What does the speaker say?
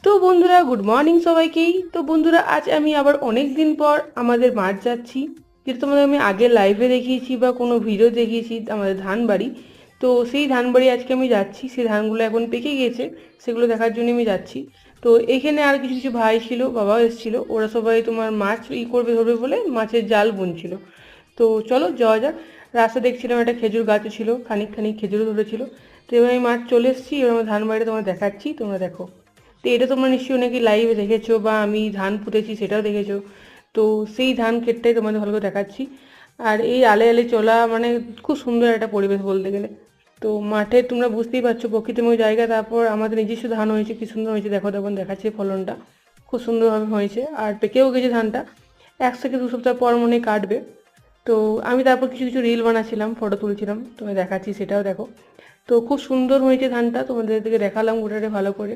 তো বন্ধুরা good morning সবাইকেই। তো বন্ধুরা আজ আমি আবার অনেক দিন পর আমাদের মাঠ যাচ্ছি, যেটা তোমাদের আমি আগে লাইভে দেখিয়েছি বা কোনো ভিডিও দেখিয়েছি আমাদের ধান বাড়ি। তো সেই ধান বাড়ি আজকে আমি যাচ্ছি, সেই ধানগুলো এখন পেকে গিয়েছে, সেগুলো দেখার জন্য আমি যাচ্ছি। তো এখানে আর কিছু কিছু ভাই ছিল, বাবাও এসেছিলো, ওরা সবাই তোমার মাছ করবে ধরবে বলে মাছের জাল বুনছিল। তো চলো যাওয়া যাক। রাস্তা দেখছিলাম একটা খেজুর গাছও ছিল, খানিক খানিক খেজুরও ধরেছিল। তো এবার আমি মাঠ চলে এসেছি, এবার আমার ধান বাড়িটা তোমরা দেখাচ্ছি, তোমরা দেখো। তো এটা তোমরা নিশ্চয়ই নাকি লাইভে দেখেছো বা আমি ধান পুঁতেছি সেটাও দেখেছো। তো সেই ধান ক্ষেতটাই তোমাদের ভালো করে দেখাচ্ছি। আর এই আলে আলে চলা মানে খুব সুন্দর একটা পরিবেশ বলতে গেলে। তো মাঠে তোমরা বুঝতেই পারছো প্রকৃতিময় জায়গা, তারপর আমাদের নিজস্ব ধান হয়েছে, কি সুন্দর হয়েছে দেখো, তখন দেখাচ্ছে ফলনটা খুব সুন্দরভাবে হয়েছে আর পেকেও গেছে ধানটা। 1 থেকে 2 সপ্তাহ পর মনে হয় কাটবে। তো আমি তারপর কিছু কিছু রিল বানাচ্ছিলাম, ফটো তুলছিলাম, তোমায় দেখাচ্ছি সেটাও দেখো। তো খুব সুন্দর হয়েছে ধানটা, তোমাদের দিকে দেখালাম গোটাটা ভালো করে।